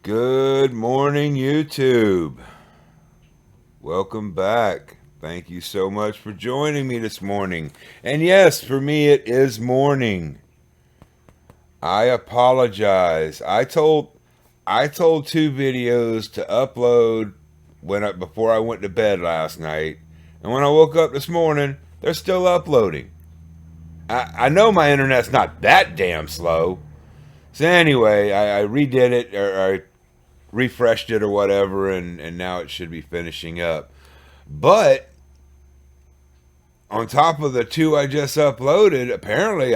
Good morning, YouTube. Welcome back. Thank you so much for joining me this morning. And yes, for me it is morning. I apologize. I told two videos to upload before I went to bed last night. And when I woke up this morning, they're still uploading. I know my internet's not that damn slow. So anyway, I redid it, or I refreshed it or whatever, and now it should be finishing up. But on top of the two I just uploaded, apparently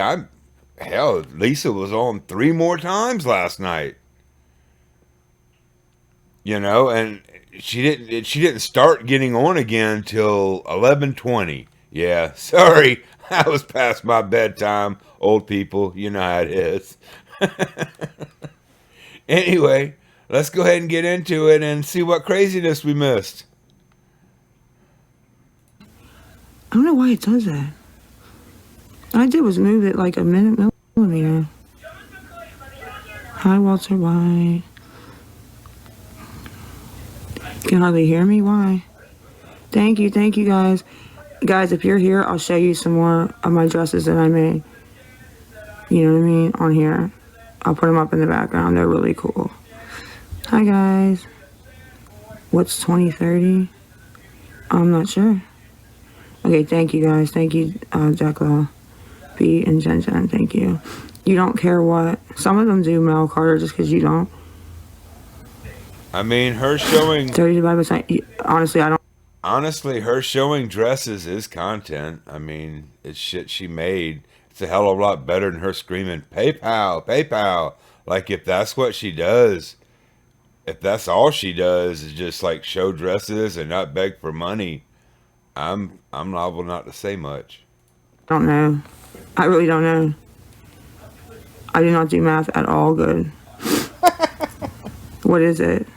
Lisa was on three more times last night. And she didn't start getting on again till 11:20. Yeah, sorry, I was past my bedtime. Old people, you know how it is. Anyway, let's go ahead and get into it and see what craziness we missed. I don't know why it does that. All I did was move it like a millimeter. Hi, Walter White. You can hardly hear me? Why? Thank you guys. Guys, if you're here, I'll show you some more of my dresses that I made. You know what I mean? On here. I'll put them up in the background. They're really cool. Hi, guys. What's 2030? I'm not sure. Okay, thank you, guys. Thank you, Decla, B, and Jen Jen. Thank you. You don't care what. Some of them do, Mel Carter, just because you don't. I mean, her showing 30 divided by 10. Honestly, I don't. Honestly, her showing dresses is content. I mean, it's shit she made. It's a hell of a lot better than her screaming, PayPal, PayPal. Like, if that's what she does, if that's all she does is just like show dresses and not beg for money, I'm liable not to say much. I don't know. I really don't know. I do not do math at all good. What is it?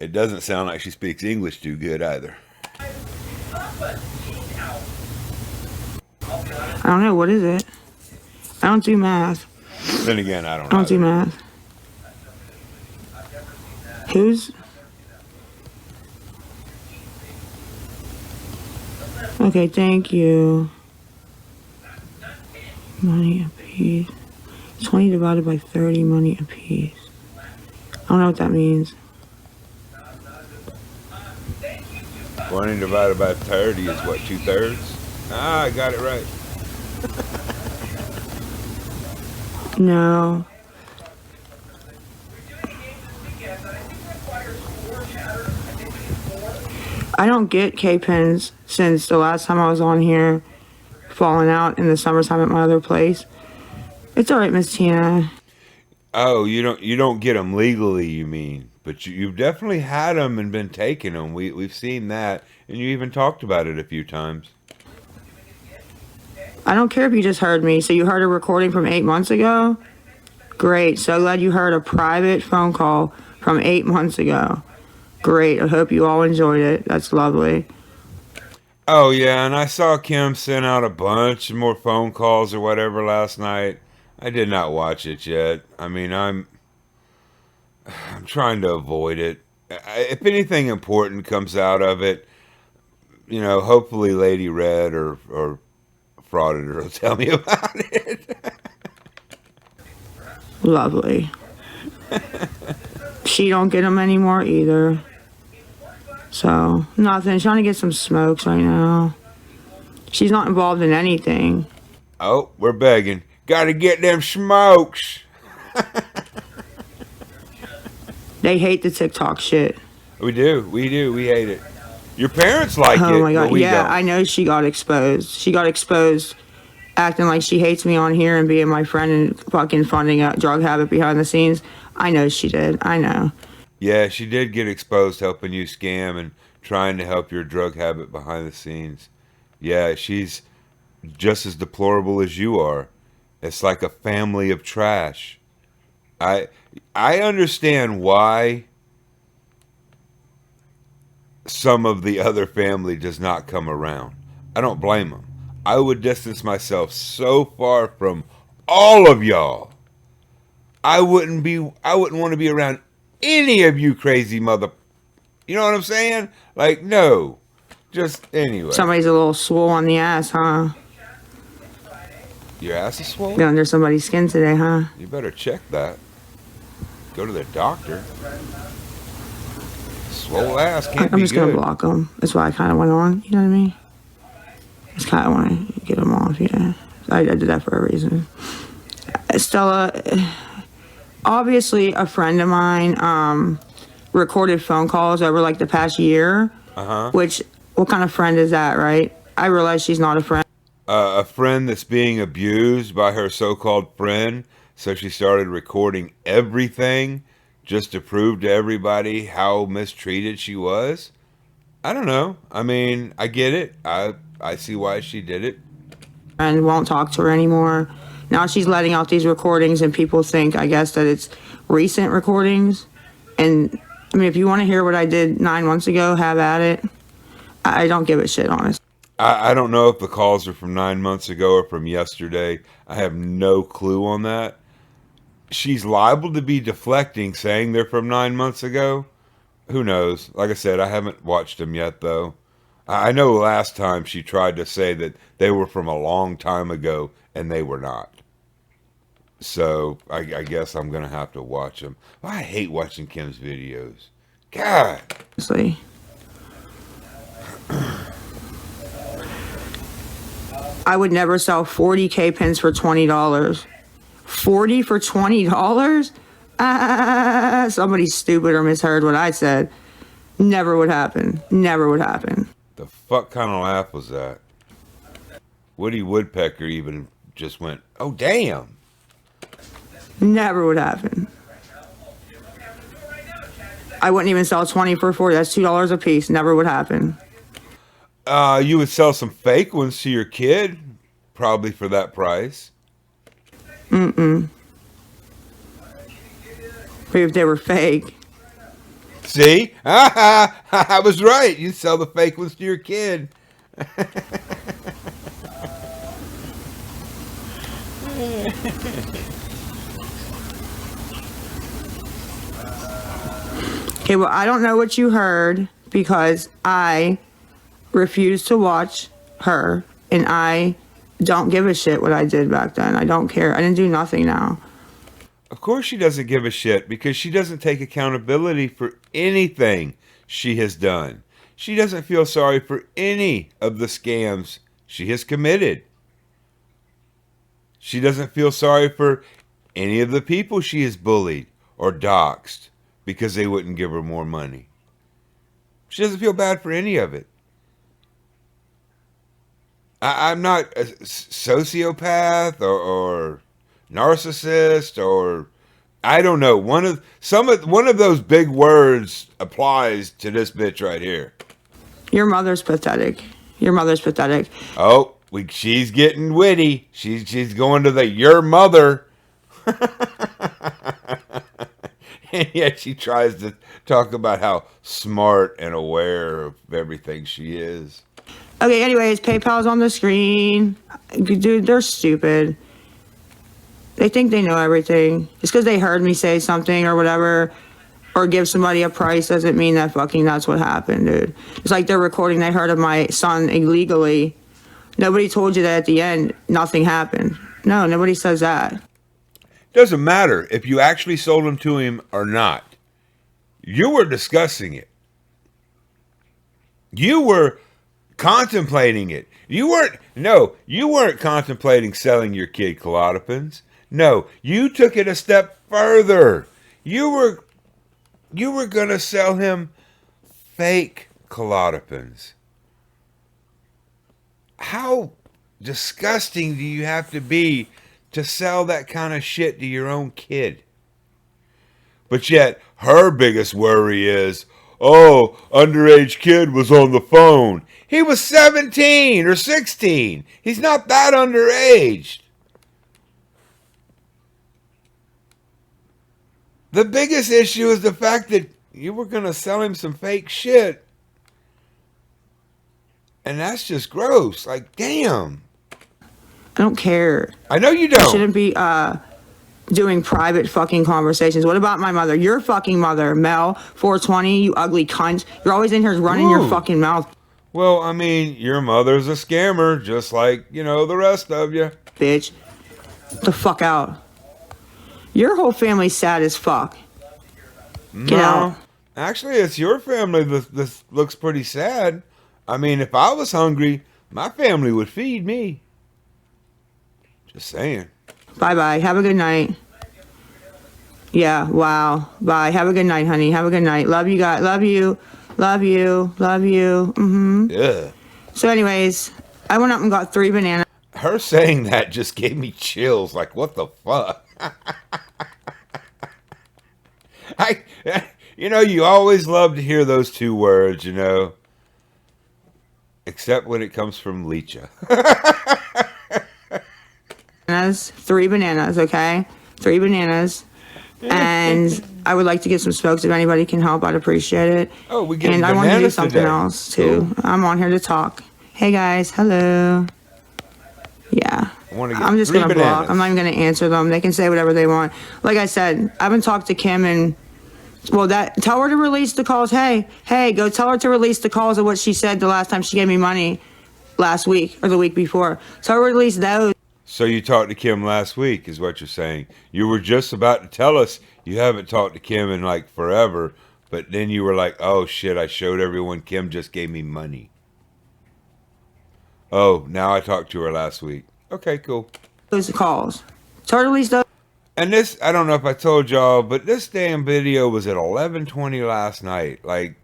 It doesn't sound like she speaks English too good either. I don't know. What is it? I don't do math. Then again, I don't I don't do math. Who's? Okay, thank you. Money a piece. 20 divided by 30 money a piece. I don't know what that means. 20 divided by 30 is what, 2/3? Ah, I got it right. No. I don't get K-pins since the last time I was on here, falling out in the summertime at my other place. It's all right, Miss Tina. Oh, you don't get them legally, you mean? But you've definitely had them and been taking them. We've seen that, and you even talked about it a few times. I don't care if you just heard me. So you heard a recording from 8 months ago? Great. So glad you heard a private phone call from 8 months ago. Great. I hope you all enjoyed it. That's lovely. Oh, yeah, and I saw Kim send out a bunch more phone calls or whatever last night. I did not watch it yet. I mean, I'm trying to avoid it. If anything important comes out of it, hopefully Lady Red or Frauditor will tell me about it. Lovely. She don't get them anymore either. So, nothing. Trying to get some smokes right now. She's not involved in anything. Oh, we're begging. Gotta get them smokes. They hate the TikTok shit. We do. We hate it. Your parents like it. Oh my god. But we Yeah, don't. I know she got exposed. She got exposed acting like she hates me on here and being my friend and fucking funding a drug habit behind the scenes. I know she did. I know. Yeah, she did get exposed helping you scam and trying to help your drug habit behind the scenes. Yeah, she's just as deplorable as you are. It's like a family of trash. I understand why some of the other family does not come around. I don't blame them. I would distance myself so far from all of y'all I wouldn't want to be around any of you crazy mother. You know what I'm saying? Like, no. Just anyway. Somebody's a little swole on the ass, huh? Your ass is swollen? Been under somebody's skin today, huh? You better check that. Go to the doctor. Swole ass can't I'm be just good. gonna block them. That's why I kind of went on. You know what I mean? Just kind of want to get them off. Yeah, I did that for a reason. Stella, obviously a friend of mine, recorded phone calls over like the past year. Which, what kind of friend is that, right? I realize she's not a friend. A friend that's being abused by her so-called friend, so she started recording everything just to prove to everybody how mistreated she was. I don't know. I mean, I get it. I see why she did it. And won't talk to her anymore. Now she's letting out these recordings, and people think, I guess, that it's recent recordings. And I mean, if you want to hear what I did 9 months ago, have at it. I don't give a shit, honestly. I don't know if the calls are from 9 months ago or from yesterday. I have no clue on that. She's liable to be deflecting, saying they're from 9 months ago. Who knows? Like I said, I haven't watched them yet, though. I know last time she tried to say that they were from a long time ago, and they were not. So I guess I'm going to have to watch them. I hate watching Kim's videos. God. I would never sell 40K pins for $20. 40 for $20? Somebody stupid or misheard what I said. Never would happen. Never would happen. The fuck kind of laugh was that? Woody Woodpecker even just went, oh, damn. Never would happen. I wouldn't even sell 20 for 40. That's $2 a piece. Never would happen. You would sell some fake ones to your kid, probably for that price. Maybe if they were fake. See? I was right. You sell the fake ones to your kid. Okay, well, I don't know what you heard because I refuse to watch her, and I don't give a shit what I did back then. I don't care. I didn't do nothing now. Of course she doesn't give a shit because she doesn't take accountability for anything she has done. She doesn't feel sorry for any of the scams she has committed. She doesn't feel sorry for any of the people she has bullied or doxed because they wouldn't give her more money. She doesn't feel bad for any of it. I'm not a sociopath or narcissist or I don't know. One of those big words applies to this bitch right here. Your mother's pathetic. Your mother's pathetic. Oh, she's getting witty. She's going to the your mother. And yet she tries to talk about how smart and aware of everything she is. Okay, anyways, PayPal's on the screen. Dude, they're stupid. They think they know everything. Just because they heard me say something or whatever, or give somebody a price doesn't mean that fucking that's what happened, dude. It's like they're recording they heard of my son illegally. Nobody told you that at the end nothing happened. No, nobody says that. Doesn't matter if you actually sold them to him or not. You were discussing it. You were contemplating it. You weren't contemplating selling your kid Klonopins. No, you took it a step further. You were going to sell him fake Klonopins. How disgusting do you have to be to sell that kind of shit to your own kid? But yet, her biggest worry is, oh, underage kid was on the phone. He was 17 or 16. He's not that underage. The biggest issue is the fact that you were going to sell him some fake shit. And that's just gross. Like, damn. I don't care. I know you don't. It shouldn't be doing private fucking conversations. What about my mother? Your fucking mother, Mel, 420, you ugly cunt. You're always in here running your fucking mouth. Well, I mean, your mother's a scammer, just like, you know, the rest of you. Bitch. The fuck out. Your whole family's sad as fuck. Get out. Actually, it's your family that looks pretty sad. I mean, if I was hungry, my family would feed me. Just saying. Bye-bye. Have a good night. Yeah, wow. Bye. Have a good night, honey. Have a good night. Love you guys. Love you. Love you. Love you. Yeah. So anyways, I went up and got 3 bananas. Her saying that just gave me chills. Like, what the fuck? You know, you always love to hear those 2 words, you know. Except when it comes from Leecha. 3 bananas, okay? 3 bananas. And I would like to get some smokes if anybody can help. I'd appreciate it. Oh, we get And I want to do something today. else too. Cool. I'm on here to talk. Hey guys, hello. Yeah. I'm just gonna block. I'm not even gonna answer them. They can say whatever they want. Like I said, I haven't talked to Kim and tell her to release the calls. Hey, go tell her to release the calls of what she said the last time she gave me money last week or the week before. Tell her to release those. So you talked to Kim last week, is what you're saying. You were just about to tell us you haven't talked to Kim in like forever, but then you were like, oh shit, I showed everyone Kim just gave me money. Oh, now I talked to her last week. Okay, cool. Those calls. Tell her to release those. And this, I don't know if I told y'all, but this damn video was at 11:20 last night. Like,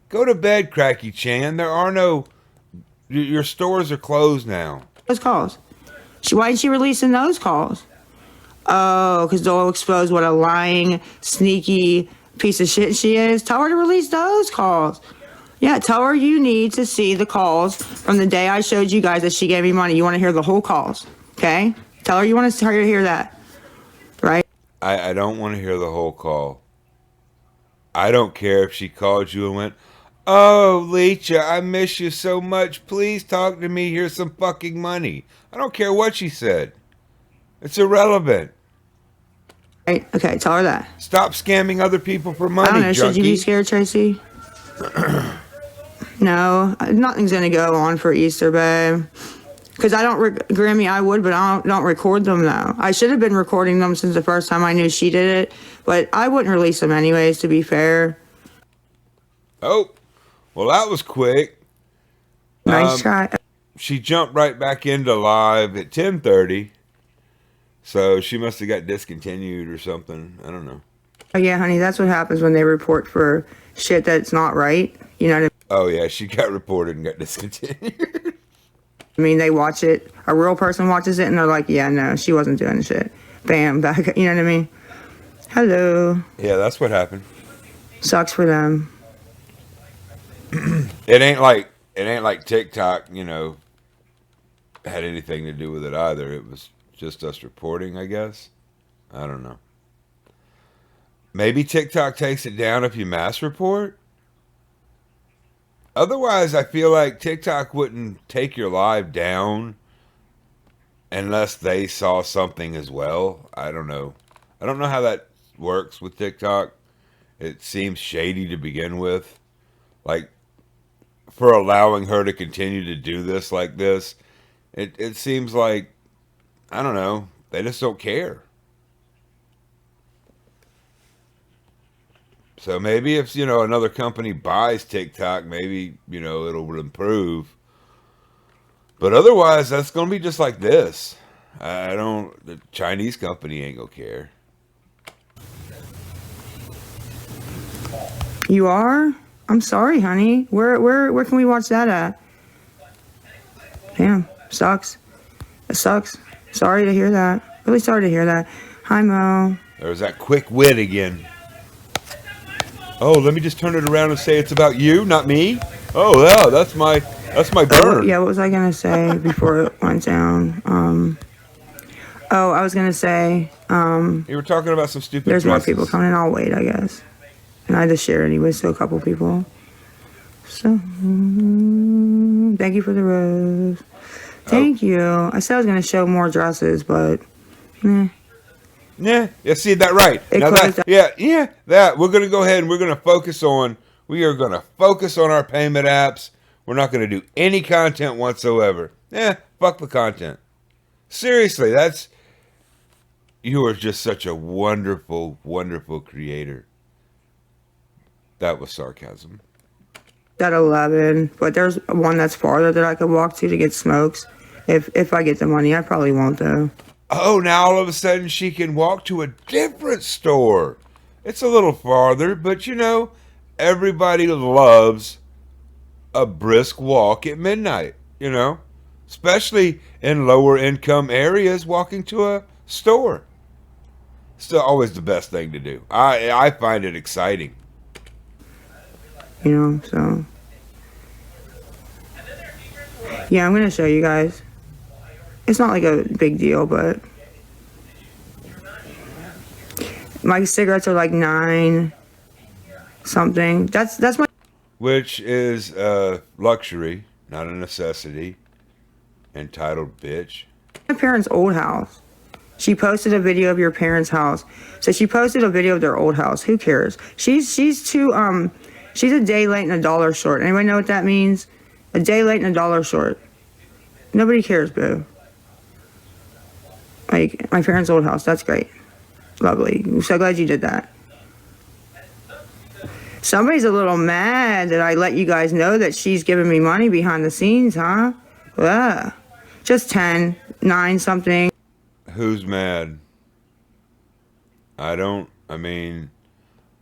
go to bed, Cracky Chan. There are no, your stores are closed now. Those calls. Why isn't she releasing those calls? Oh, because they'll expose what a lying, sneaky piece of shit she is. Tell her to release those calls. Yeah, tell her you need to see the calls from the day I showed you guys that she gave me money. You want to hear the whole calls, okay? Tell her you want to hear that, right? I don't want to hear the whole call. I don't care if she called you and went, oh, Leecha, I miss you so much. Please talk to me. Here's some fucking money. I don't care what she said. It's irrelevant. Right? Okay, tell her that. Stop scamming other people for money, I don't know. junkie. Should you be scared, Tracy? No, nothing's going to go on for Easter, babe. Because I don't, Grammy, I would, but I don't record them, though. I should have been recording them since the first time I knew she did it. But I wouldn't release them anyways, to be fair. Oh, well, that was quick. Nice try. She jumped right back into live at 10:30. So she must have got discontinued or something. I don't know. Oh, yeah, honey, that's what happens when they report for shit that's not right. You know what I mean? Oh, yeah, she got reported and got discontinued. I mean, they watch it. A real person watches it, and they're like, yeah, no, she wasn't doing shit. Bam, back. You know what I mean? Hello. Yeah, that's what happened. Sucks for them. It ain't like TikTok, you know, had anything to do with it either. It was just us reporting, I guess. I don't know. Maybe TikTok takes it down if you mass report? Otherwise, I feel like TikTok wouldn't take your live down unless they saw something as well. I don't know. I don't know how that works with TikTok. It seems shady to begin with. Like, for allowing her to continue to do this like this, it seems like, I don't know, they just don't care. So maybe if, you know, another company buys TikTok, maybe, you know, it'll improve. But otherwise, that's going to be just like this. The Chinese company ain't going to care. You are? I'm sorry, honey. Where can we watch that at? Damn, sucks. It sucks. Sorry to hear that. Really sorry to hear that. Hi, Mo. There's that quick wit again. Oh, let me just turn it around and say it's about you, not me. Oh, yeah, that's my burn. Yeah, what was I gonna say before it went down? I was gonna say. You were talking about some stupid. There's dresses. more people coming. I'll wait, I guess. And I just shared anyways to a couple people. So, thank you for the rose. Thank you. I said I was gonna show more dresses, but, Yeah, see that right. It Now closed that, yeah, that we're gonna go ahead and we're gonna focus on. We are gonna focus on our payment apps. We're not gonna do any content whatsoever. Fuck the content. Seriously, you are just such a wonderful, wonderful creator. That was sarcasm. at 11, but there's one that's farther that I could walk to get smokes. If I get the money, I probably won't though. Oh, now all of a sudden she can walk to a different store. It's a little farther, but everybody loves a brisk walk at midnight, especially in lower income areas, walking to a store. It's always the best thing to do. I find it exciting. So. Yeah, I'm going to show you guys. It's not like a big deal, but my cigarettes are like 9 something. That's my... Which is a luxury, not a necessity. Entitled bitch. My parents' old house. She posted a video of your parents' house. So she posted a video of their old house. Who cares? She's a day late and a dollar short. Anybody know what that means? A day late and a dollar short. Nobody cares, boo. Like, my parents' old house. That's great. Lovely. I'm so glad you did that. Somebody's a little mad that I let you guys know that she's giving me money behind the scenes, huh? Ugh. Just 10, 9 something. Who's mad? I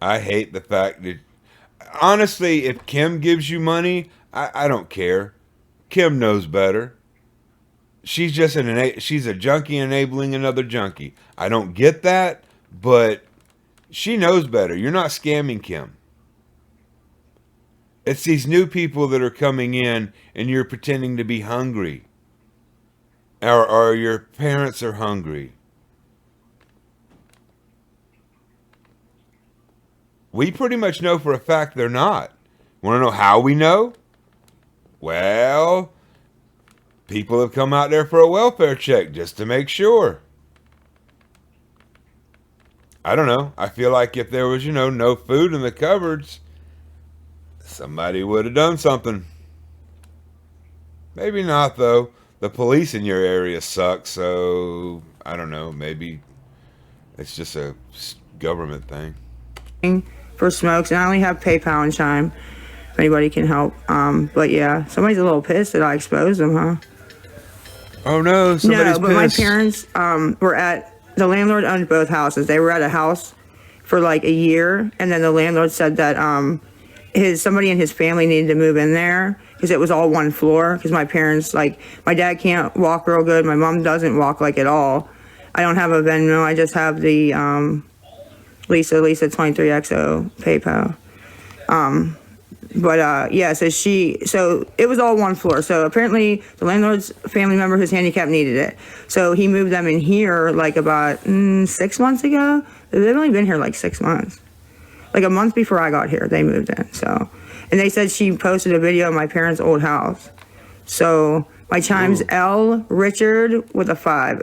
hate the fact that, honestly, if Kim gives you money, I don't care. Kim knows better. She's just she's a junkie enabling another junkie. I don't get that, but she knows better. You're not scamming Kim. It's these new people that are coming in and you're pretending to be hungry. Or your parents are hungry. We pretty much know for a fact they're not. Want to know how we know? Well, people have come out there for a welfare check just to make sure. I don't know. I feel like if there was, no food in the cupboards, somebody would have done something. Maybe not, though. The police in your area suck, so I don't know. Maybe it's just a government thing. For smokes, and I only have PayPal and Chime. If anybody can help. But yeah, somebody's a little pissed that I exposed them, huh? Oh no, somebody's pissed. No, but pissed. My parents were at, the landlord owned both houses. They were at a house for like a year, and then the landlord said that somebody in his family needed to move in there because it was all one floor. Because my parents, my dad can't walk real good. My mom doesn't walk at all. I don't have a Venmo. I just have the Leecha 23XO PayPal. So it was all one floor. So apparently the landlord's family member who's handicapped needed it. So he moved them in here about 6 months ago. They've only been here 6 months. A month before I got here, they moved in. So, and they said she posted a video of my parents' old house. So my chime's L Richard with a 5.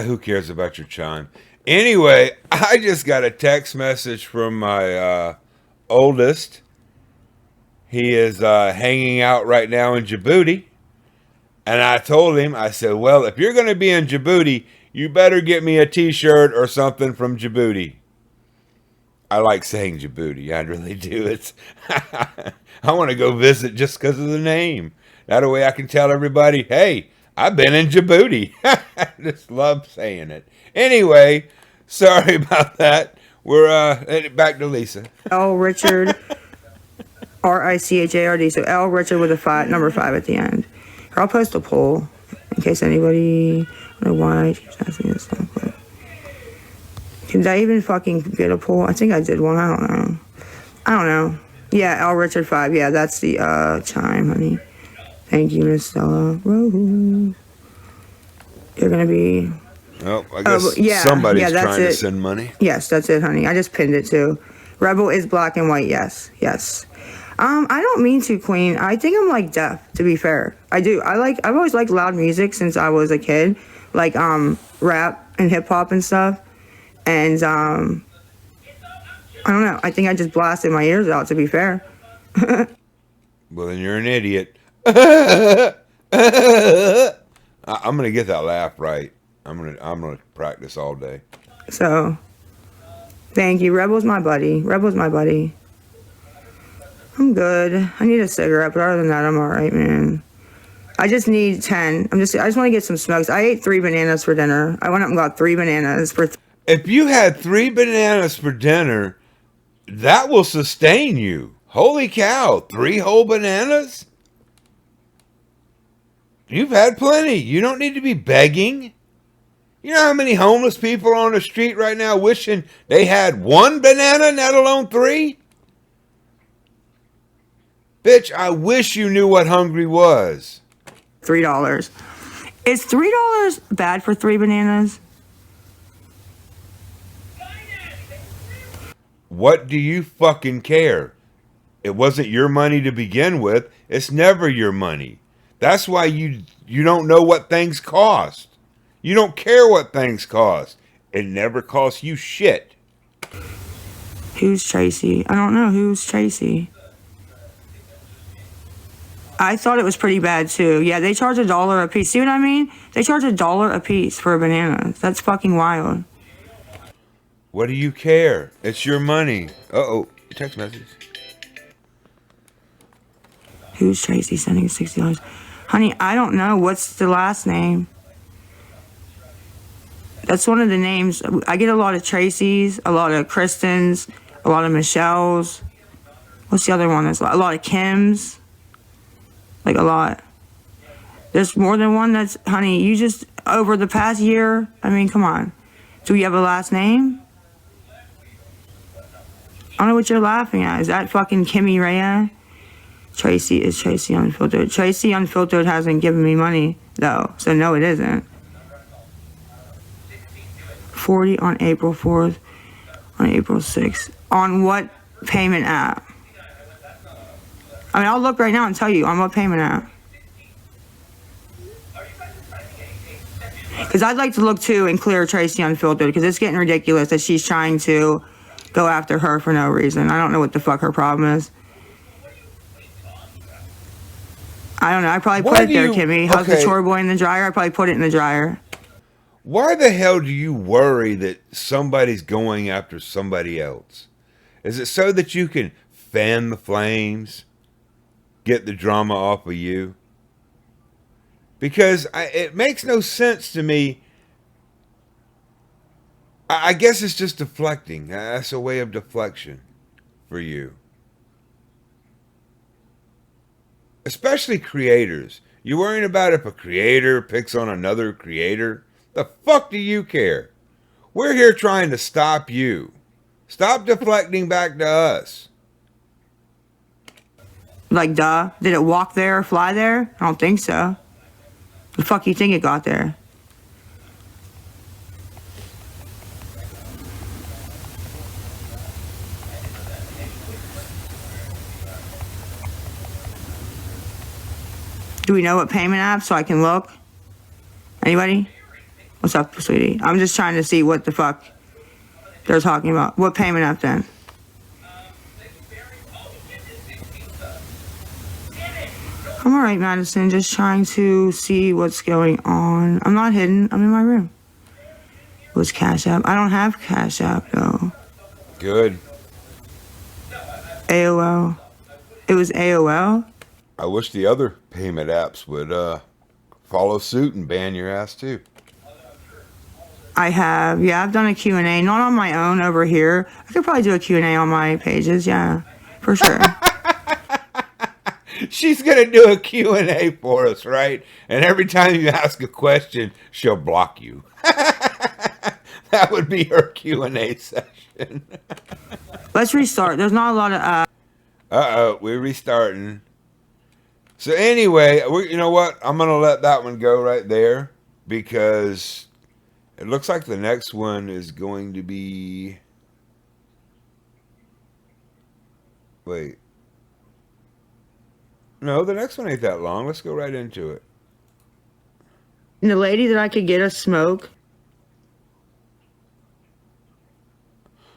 Who cares about your chime? Anyway, I just got a text message from my oldest. He is hanging out right now in Djibouti. And I told him, I said, well, if you're going to be in Djibouti, you better get me a t-shirt or something from Djibouti. I like saying Djibouti. I really do. I want to go visit just because of the name. That way I can tell everybody, hey, I've been in Djibouti. I just love saying it. Anyway, sorry about that. We're back to Lisa. L Richard, Richard. So L Richard with a number 5 at the end. Or I'll post a poll in case anybody, I don't know why she's asking this stuff, but did I even fucking get a poll? I think I did one. I don't know. Yeah, L Richard 5. Yeah, that's the chime, honey. Thank you, Miss Stella Rose. You're gonna be. Oh, I guess somebody's trying to send money. Yes, that's it, honey. I just pinned it too. Rebel is black and white. Yes. I don't mean to, Queen. I think I'm deaf, to be fair. I do. I've always liked loud music since I was a kid, rap and hip hop and stuff. And I don't know. I think I just blasted my ears out, to be fair. Well, then you're an idiot. I'm gonna get that laugh right. I'm gonna practice all day. So, thank you. Rebel's my buddy. Rebel's my buddy. I'm good. I need a cigarette, but other than that, I'm alright, man. I just need 10. I just want to get some smokes. I ate 3 bananas for dinner. I went up and got 3 bananas for... If you had 3 bananas for dinner, that will sustain you. Holy cow, 3 whole bananas? You've had plenty. You don't need to be begging. You know how many homeless people are on the street right now wishing they had 1 banana, let alone 3? Bitch, I wish you knew what hungry was. $3. Is $3 bad for 3 bananas? What do you fucking care? It wasn't your money to begin with. It's never your money. That's why you don't know what things cost. You don't care what things cost. It never costs you shit. Who's Tracy? I don't know. Who's Tracy? I thought it was pretty bad too. Yeah, they charge $1 a piece. See what I mean? They charge $1 a piece for a banana. That's fucking wild. What do you care? It's your money. Uh-oh. Text message. Who's Tracy sending $60? Honey, I don't know. What's the last name? That's one of the names. I get a lot of Tracys, a lot of Kristens, a lot of Michelles. What's the other one? There's a lot of Kims. Like a lot. There's more than one that's, honey, you just, over the past year, I mean, come on. Do we have a last name? I don't know what you're laughing at. Is that fucking Kimmy Rea? Tracy is Tracy Unfiltered. Tracy Unfiltered hasn't given me money, though. So no, it isn't. 40 on April 4th. On April 6th. On what payment app? I mean, I'll look right now and tell you on what payment app. Because I'd like to look too and clear Tracy Unfiltered because it's getting ridiculous that she's trying to go after her for no reason. I don't know what the fuck her problem is. I don't know. I probably put it there, Kimmy. How's the chore boy in the dryer? I probably put it in the dryer. Why the hell do you worry that somebody's going after somebody else? Is it so that you can fan the flames? Get the drama off of you? Because it makes no sense to me. I guess it's just deflecting. That's a way of deflection for you. Especially creators. You're worrying about if a creator picks on another creator? The fuck do you care? We're here trying to stop you. Stop deflecting back to us. Like, duh. Did it walk there or fly there? I don't think so. The fuck you think it got there? Do we know what payment app so I can look? Anybody? What's up, sweetie? I'm just trying to see what the fuck they're talking about. What payment app then? I'm alright, Madison. Just trying to see what's going on. I'm not hidden. I'm in my room. What's Cash App? I don't have Cash App, though. Good. AOL. It was AOL? I wish the other payment apps would follow suit and ban your ass, too. I have. Yeah, I've done a Q&A. Not on my own over here. I could probably do a Q&A on my pages. Yeah, for sure. She's going to do a Q&A for us, right? And every time you ask a question, she'll block you. That would be her Q&A session. Let's restart. There's not a lot of... Uh-oh, we're restarting. So anyway, you know what? I'm going to let that one go right there because it looks like the next one is going to be... Wait. No, the next one ain't that long. Let's go right into it. The lady that I could get a smoke.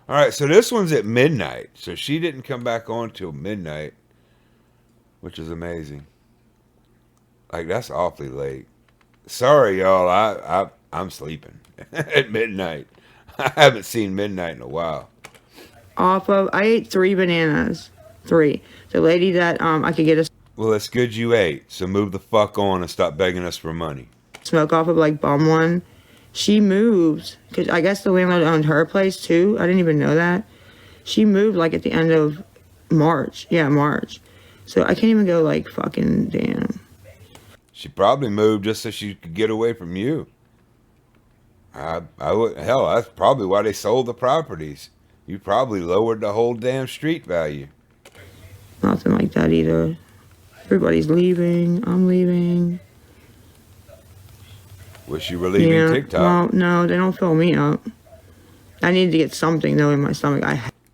All right, so this one's at midnight. So she didn't come back on till midnight, which is amazing. Like, that's awfully late. Sorry, y'all. I'm sleeping at midnight. I haven't seen midnight in a while. I ate 3 bananas. 3. The lady that I could get a Well, it's good you ate. So move the fuck on and stop begging us for money. smoke off of, like, bum one. She moved, because I guess the landlord owned her place too. I didn't even know that. She moved, like, at the end of March. Yeah, March. So I can't even go, like, fucking damn. She probably moved just so she could get away from you. I would, hell, that's probably why they sold the properties. You probably lowered the whole damn street value. Nothing like that either. Everybody's leaving. I'm leaving. Wish you were leaving TikTok. Well, no, they don't fill me up. I need to get something, though, in my stomach.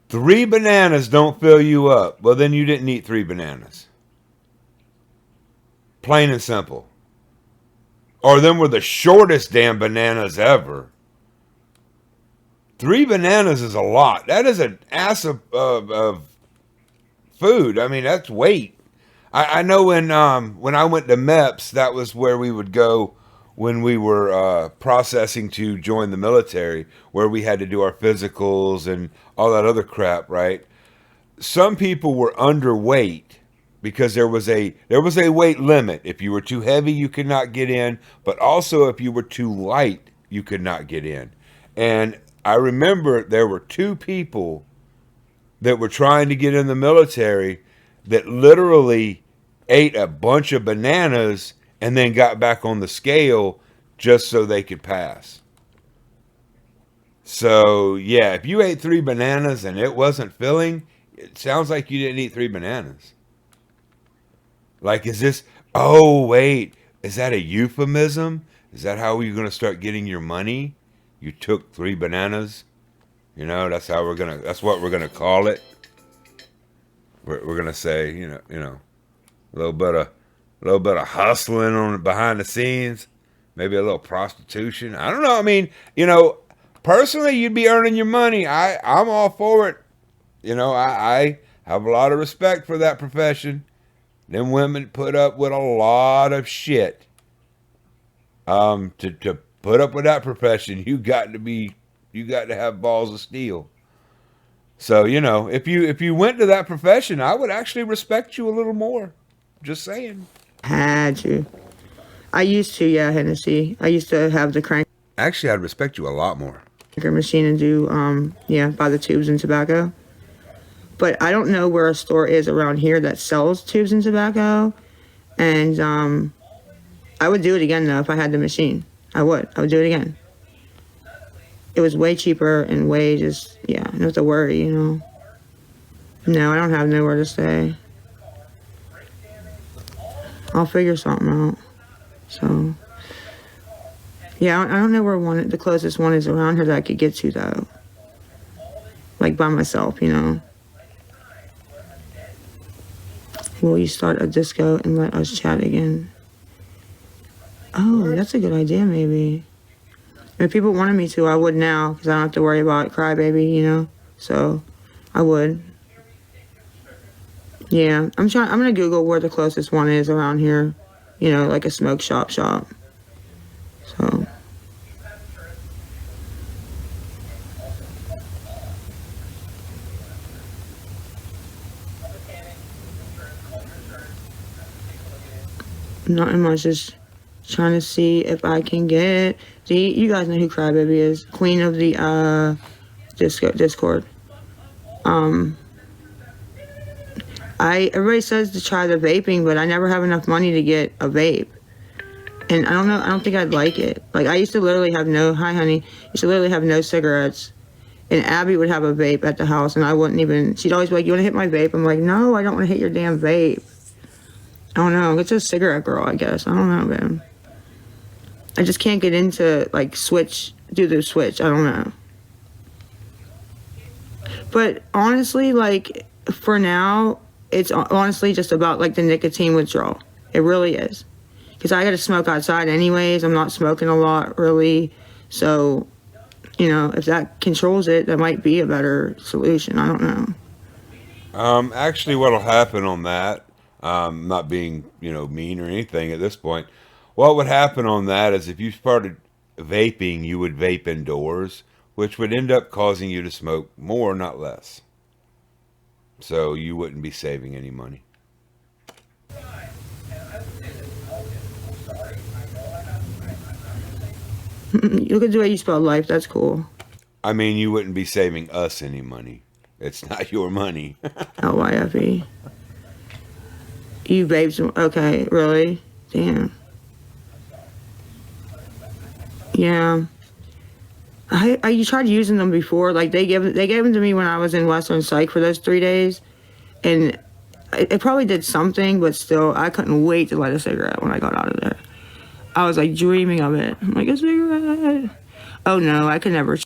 3 bananas don't fill you up. Well, then you didn't eat 3 bananas. Plain and simple. Or them were the shortest damn bananas ever. 3 bananas is a lot. That is an ass of food. I mean, that's weight. I know when I went to MEPS, that was where we would go when we were processing to join the military, where we had to do our physicals and all that other crap, right? Some people were underweight because there was a weight limit. If you were too heavy, you could not get in, but also if you were too light, you could not get in. And I remember there were 2 people that were trying to get in the military that literally ate a bunch of bananas and then got back on the scale just so they could pass. So, yeah, if you ate 3 bananas and it wasn't filling, it sounds like you didn't eat 3 bananas. Like, is this, oh, wait, is that a euphemism? Is that how you're going to start getting your money? You took 3 bananas? You know, that's what we're going to call it. We're going to say, you know, a little bit of hustling on behind the scenes, maybe a little prostitution. I don't know. I mean, you know, personally, you'd be earning your money. I'm all for it. You know, I have a lot of respect for that profession. Them women put up with a lot of shit. To put up with that profession, you got to have balls of steel. So, you know, if you went to that profession, I would actually respect you a little more. Just saying. Had to. I used to, yeah, Hennessy. I used to have the cranker Actually, I'd respect you a lot more. machine and do, buy the tubes and tobacco. But I don't know where a store is around here that sells tubes and tobacco. And I would do it again, though, if I had the machine. I would do it again. It was way cheaper and way just, no have to worry, you know. No, I don't have nowhere to stay. I'll figure something out. So, yeah, I don't know where the closest one is around here that I could get to, though. Like, by myself, you know. Will you start a disco and let us chat again? Oh, that's a good idea, maybe. If people wanted me to, I would now, because I don't have to worry about crybaby, you know. So, I would. Yeah, I'm gonna Google where the closest one is around here. You know, like a smoke shop. So. Nothing much, just trying to see if I can get you guys know who Crybaby is, queen of the Discord. Everybody says to try the vaping, but I never have enough money to get a vape. And I don't know, I don't think I'd like it. Like, I used to literally have no cigarettes. And Abby would have a vape at the house, and I wouldn't even, she'd always be like, you want to hit my vape? I'm like, no, I don't want to hit your damn vape. I don't know, it's a cigarette girl, I guess. I don't know, man. I just can't get into, like, do the switch. I don't know. But honestly, like, for now, it's honestly just about, like, the nicotine withdrawal. It really is. Because I got to smoke outside anyways. I'm not smoking a lot, really. So, You know, if that controls it, that might be a better solution. I don't know. Actually, what'll happen on that, not being, mean or anything at this point, what would happen on that is if you started vaping, you would vape indoors, which would end up causing you to smoke more, not less. So you wouldn't be saving any money. Look at the way you spell life. That's cool. I mean, you wouldn't be saving us any money. It's not your money. LYFE. You babes. Okay, really? Damn. Yeah. I tried using them before. Like they gave them to me when I was in Western Psych for those 3 days, and it probably did something, but still, I couldn't wait to light a cigarette when I got out of there. I was like dreaming of it. I'm like, a cigarette. Oh no, I could never.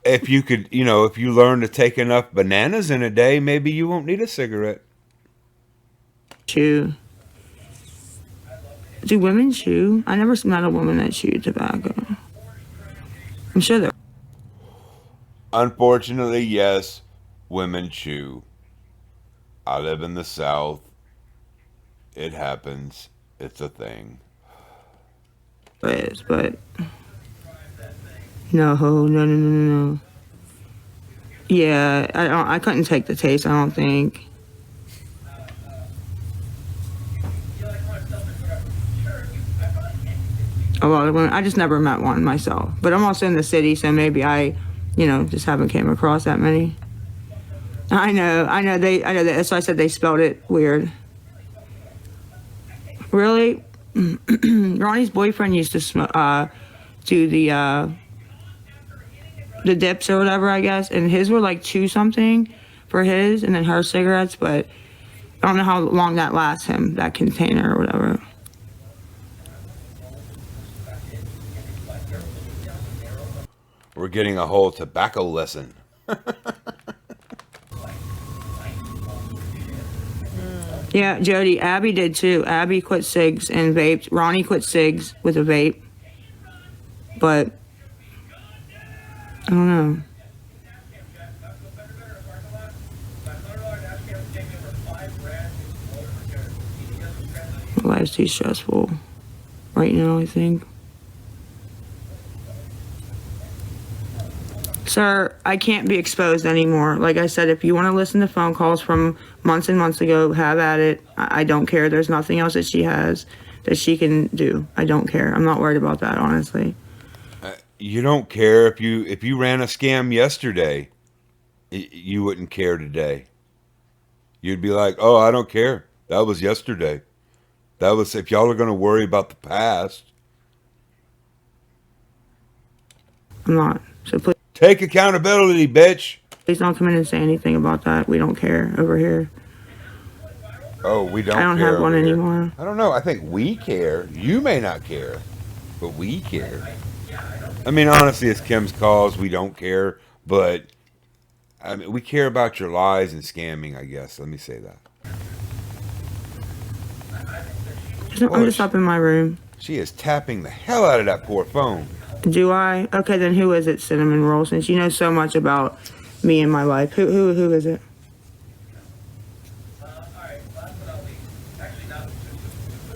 If you could, if you learn to take enough bananas in a day, maybe you won't need a cigarette. Chew. Do women chew? I never met a woman that chewed tobacco. I'm sure there. Unfortunately, yes, women chew. I live in the South. It happens. It's a thing. But no. Yeah, I couldn't take the taste. I don't think. A lot of women. I just never met one myself. But I'm also in the city, so maybe I, just haven't came across that many. I know. That's why I said they spelled it weird. Really? Ronnie's boyfriend used to do the dips or whatever, I guess, and his were like 2 something for his, and then her cigarettes. But I don't know how long that lasts him, that container or whatever. We're getting a whole tobacco lesson. Yeah, Jody, Abby did too. Abby quit cigs and vaped. Ronnie quit cigs with a vape. But I don't know. Life's too stressful right now, I think. Sir, I can't be exposed anymore. Like I said, if you want to listen to phone calls from months and months ago, have at it. I don't care. There's nothing else that she has that she can do. I don't care. I'm not worried about that, honestly. You don't care if you ran a scam yesterday, you wouldn't care today. You'd be like, "Oh, I don't care. That was yesterday. That was if y'all are going to worry about the past." I'm not. So please. Take accountability, bitch. Please don't come in and say anything about that. We don't care over here. Oh, we don't. I don't care have one here. anymore. I don't know. I think we care. You may not care, but we care. I mean, honestly, it's Kim's calls. We don't care, but I mean, we care about your lies and scamming. I guess. Let me say that. I'm just up in my room. She is tapping the hell out of that poor phone. Do I? Okay, then who is it, Cinnamon Roll? Since you know so much about me and my life, who is it?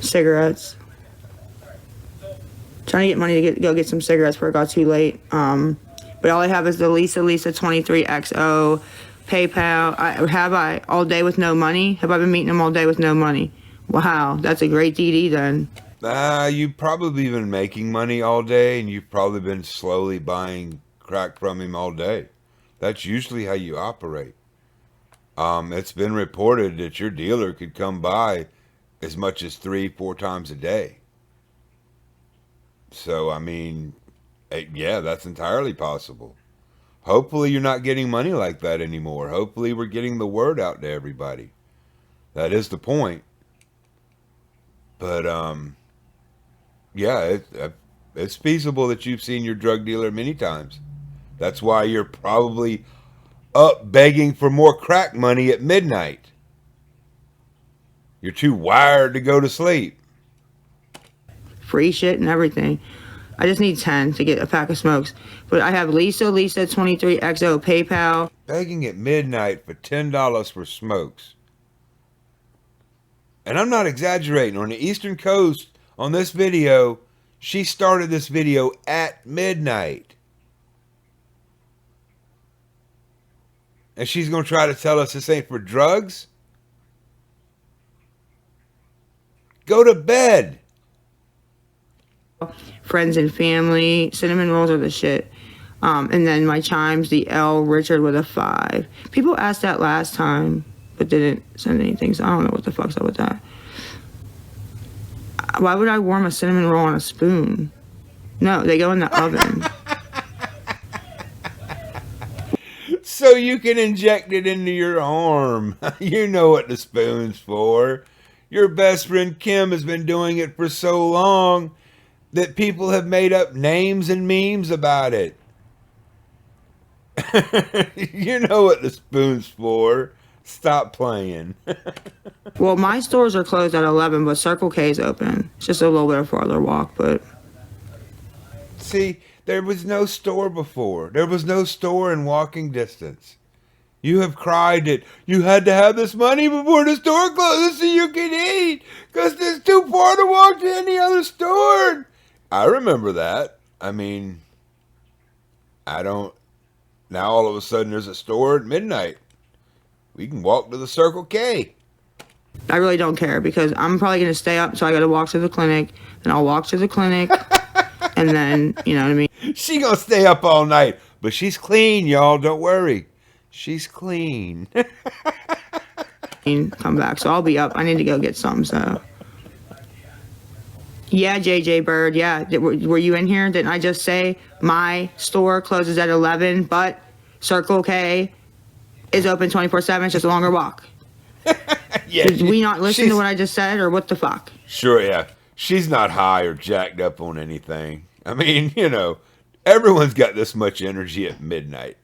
Cigarettes. Trying to get money to go get some cigarettes before it got too late. But all I have is the Leecha 23XO, PayPal. Have I all day with no money? Have I been meeting them all day with no money? Wow, that's a great DD then. You've probably been making money all day, and you've probably been slowly buying crack from him all day. That's usually how you operate. It's been reported that your dealer could come by as much as 3-4 times a day. So, I mean, yeah, that's entirely possible. Hopefully you're not getting money like that anymore. Hopefully we're getting the word out to everybody. That is the point. But, yeah, it's feasible that you've seen your drug dealer many times. That's why you're probably up begging for more crack money at midnight. You're too wired to go to sleep. Free shit and everything. I just need 10 to get a pack of smokes. But I have Leecha 23XO PayPal. Begging at midnight for $10 for smokes. And I'm not exaggerating. On the Eastern Coast, on this video, she started this video at midnight. And she's going to try to tell us this ain't for drugs? Go to bed. Friends and family. Cinnamon rolls are the shit. And then my chimes, the L Richard with a 5. People asked that last time, but didn't send anything, so I don't know what the fuck's up with that. Why would I warm a cinnamon roll on a spoon? No, they go in the oven. So you can inject it into your arm. You know what the spoon's for. Your best friend Kim has been doing it for so long that people have made up names and memes about it. You know what the spoon's for. Stop playing. Well, my stores are closed at 11, but Circle K is open. It's just a little bit farther walk, but... See, there was no store before. There was no store in walking distance. You have cried that you had to have this money before the store closes so you can eat, because it's too far to walk to any other store. I remember that. I mean, I don't... Now all of a sudden there's a store at midnight. We can walk to the Circle K. I really don't care, because I'm probably going to stay up, so I got to walk to the clinic, then I'll walk to the clinic, and then, you know what I mean? She gonna stay up all night, but she's clean, y'all. Don't worry. She's clean. Come back, so I'll be up. I need to go get some, so... Yeah, JJ Bird, yeah. Were you in here? Didn't I just say my store closes at 11, but Circle K is open 24/7, it's just a longer walk? Yeah, Did we not listen to what I just said, or what the fuck? Sure, yeah. She's not high or jacked up on anything. I mean, you know, everyone's got this much energy at midnight.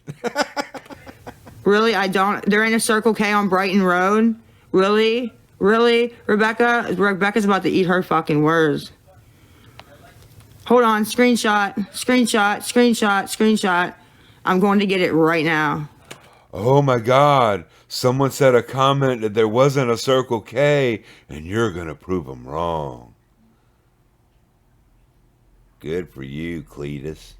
Really? I don't... There ain't a Circle K on Brighton Road? Really? Really? Rebecca's about to eat her fucking words. Hold on. Screenshot. I'm going to get it right now. Oh my God. Someone said a comment that there wasn't a Circle K, and you're going to prove them wrong. Good for you, Cletus.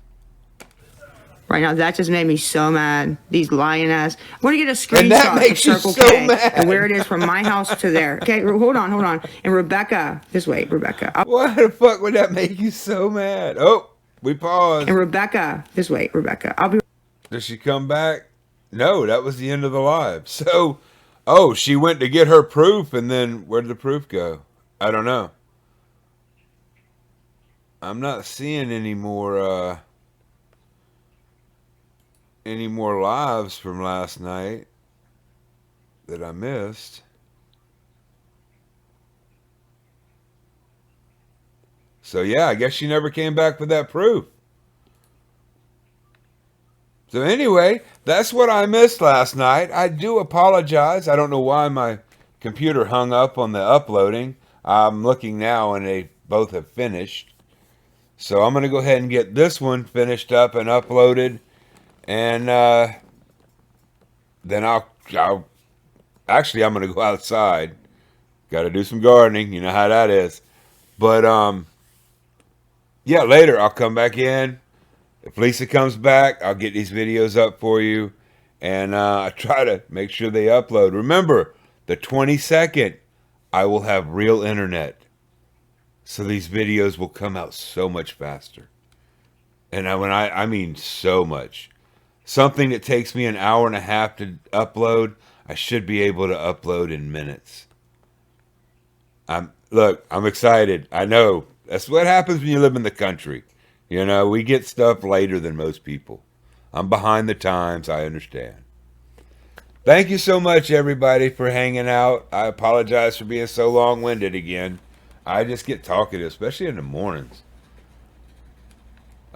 Right now, that just made me so mad. These lying ass. I'm going to get a screenshot And that makes of Circle you so K mad. and where it is from my house to there. Okay, hold on. And Rebecca, this way, Rebecca. Why the fuck would that make you so mad? Oh, we paused. And Rebecca, this way, Rebecca. I'll be... Does she come back? No, that was the end of the live. So, oh, she went to get her proof, and then where did the proof go? I don't know. I'm not seeing any more lives from last night that I missed. So yeah, I guess she never came back with that proof. So anyway, that's what I missed last night. I do apologize. I don't know why my computer hung up on the uploading. I'm looking now and they both have finished. So I'm going to go ahead and get this one finished up and uploaded. And then I'm going to go outside. Got to do some gardening. You know how that is. But yeah, later I'll come back in. If Lisa comes back, I'll get these videos up for you. And I try to make sure they upload. Remember, the 22nd, I will have real internet. So these videos will come out so much faster. And I mean so much. Something that takes me an hour and a half to upload, I should be able to upload in minutes. I'm excited. I know. That's what happens when you live in the country. You know, we get stuff later than most people. I'm behind the times, I understand. Thank you so much, everybody, for hanging out. I apologize for being so long-winded again. I just get talkative, especially in the mornings.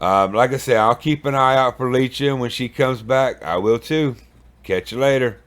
Like I say, I'll keep an eye out for Leecha, and when she comes back, I will too. Catch you later.